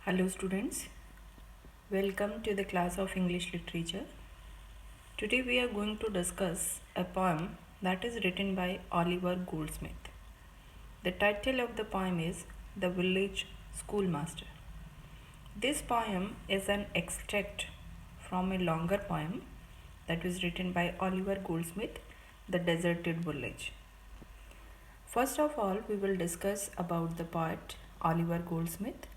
Hello students, welcome to the class of English Literature. Today we are going to discuss a poem that is written by Oliver Goldsmith. The title of the poem is The Village Schoolmaster. This poem is an extract from a longer poem that was written by Oliver Goldsmith, The Deserted Village. First of all, we will discuss about the poet Oliver Goldsmith.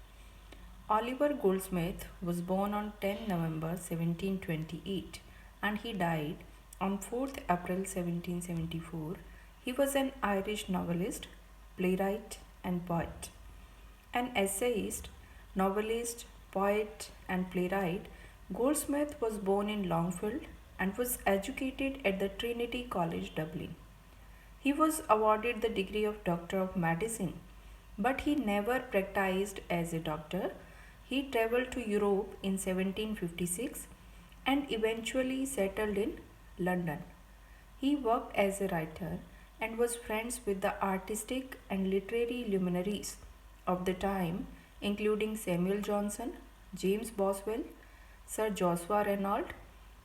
Oliver Goldsmith was born on 10 November 1728 and he died on 4th April 1774. He was an Irish novelist, playwright, and poet. An essayist, novelist, poet, and playwright, Goldsmith was born in Longfield and was educated at the Trinity College, Dublin. He was awarded the degree of Doctor of Medicine, but he never practiced as a doctor. He travelled to Europe in 1756 and eventually settled in London. He worked as a writer and was friends with the artistic and literary luminaries of the time, including Samuel Johnson, James Boswell, Sir Joshua Reynolds,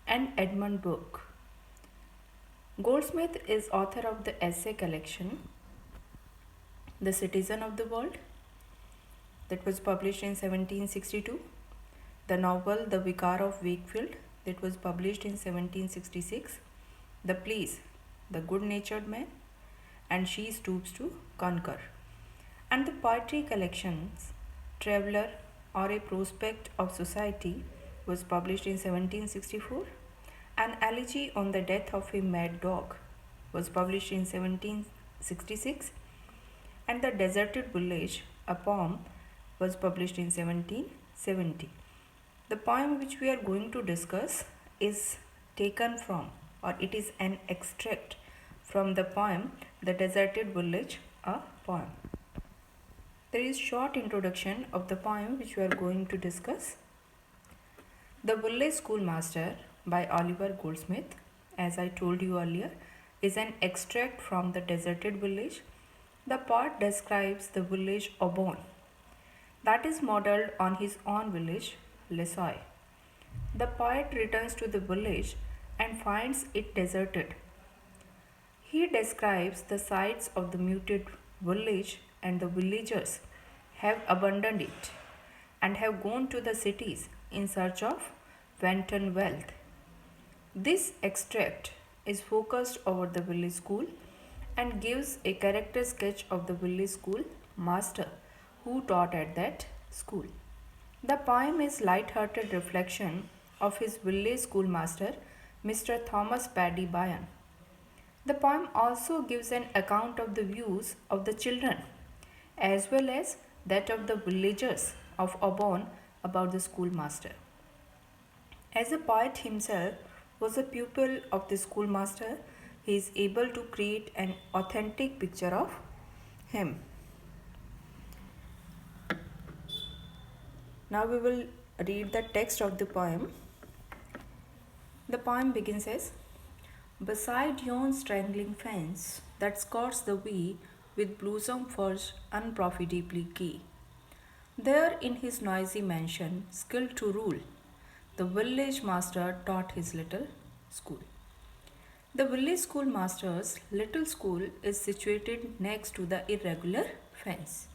and Edmund Burke. Goldsmith is author of the essay collection The Citizen of the World, that was published in 1762, the novel The Vicar of Wakefield, that was published in 1766, the plays The Good-Natured Man and She Stoops to Conquer, and the poetry collections Traveller or a Prospect of Society was published in 1764, an elegy on the death of a mad dog was published in 1766, and The Deserted Village, a poem, was published in 1770. The poem which we are going to discuss is taken from, or it is an extract from the poem The Deserted Village, a poem. There is short introduction of the poem which we are going to discuss. The Village Schoolmaster by Oliver Goldsmith, as I told you earlier, is an extract from The Deserted Village. The poet describes the village Aubonne that is modelled on his own village, Lessoy. The poet returns to the village and finds it deserted. He describes the sights of the muted village, and the villagers have abandoned it and have gone to the cities in search of wanton wealth. This extract is focused over the village school and gives a character sketch of the village school master who taught at that school. The poem is light-hearted reflection of his village schoolmaster, Mr. Thomas Paddy Byrne. The poem also gives an account of the views of the children as well as that of the villagers of Aubonne about the schoolmaster. As the poet himself was a pupil of the schoolmaster, he is able to create an authentic picture of him. Now we will read the text of the poem. The poem begins as, beside yon strangling fence that skirts the way with blossom furs unprofitably gay, there in his noisy mansion, skilled to rule, the village master taught his little school. The village schoolmaster's little school is situated next to the irregular fence.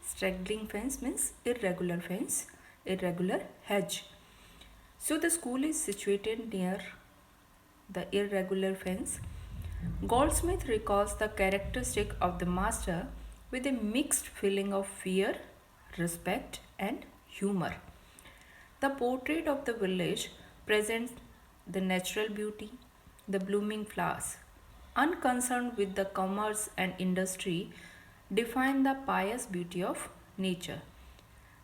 Straggling fence means irregular fence, irregular hedge. So the school is situated near the irregular fence. Goldsmith recalls the characteristic of the master with a mixed feeling of fear, respect, and humor. The portrait of the village presents the natural beauty, the blooming flowers, unconcerned with the commerce and industry, define the pious beauty of nature.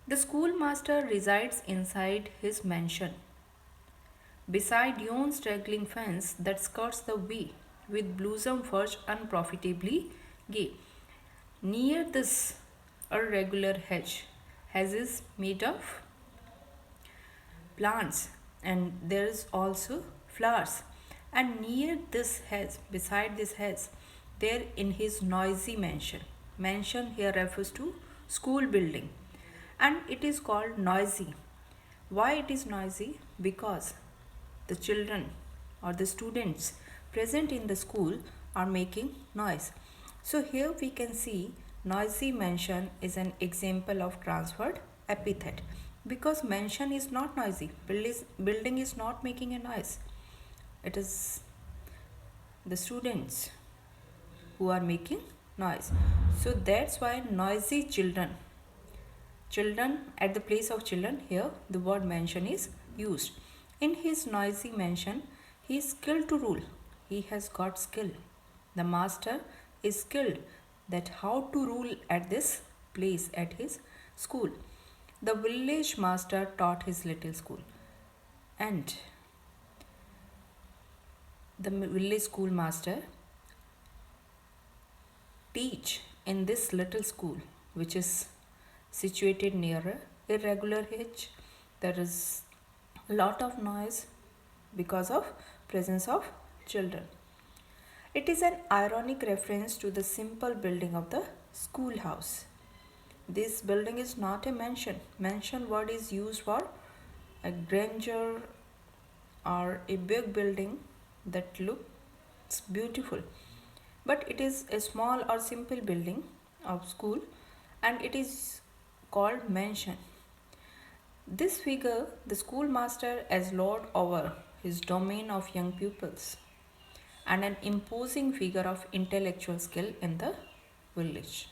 The schoolmaster resides inside his mansion. Beside yon straggling fence that skirts the way, with blossom furs unprofitably gay. Near this irregular hedge is made of plants, and there is also flowers. And near this hedge, beside this hedge, there in his noisy mansion here refers to school building. and it is called noisy. Why it is noisy? Because the children or the students present in the school are making noise. So here we can see noisy mention is an example of transferred epithet, because mention is not noisy. Building is not making a noise. It is the students who are making noise. So that's why noisy children. Children, at the place of children, here the word mention is used. In his noisy mention, he is skilled to rule. He has got skill. The master is skilled that how to rule at this place at his school. The village master taught his little school, and the village schoolmaster teach in this little school, which is situated near a irregular hedge. There is a lot of noise because of presence of children. It is an ironic reference to the simple building of the schoolhouse. This building is not a mansion. Mansion word is used for a grandeur or a big building that looks beautiful, but it is a small or simple building of school, and it is called mansion. This figure the schoolmaster as lord over his domain of young pupils, and an imposing figure of intellectual skill in the village.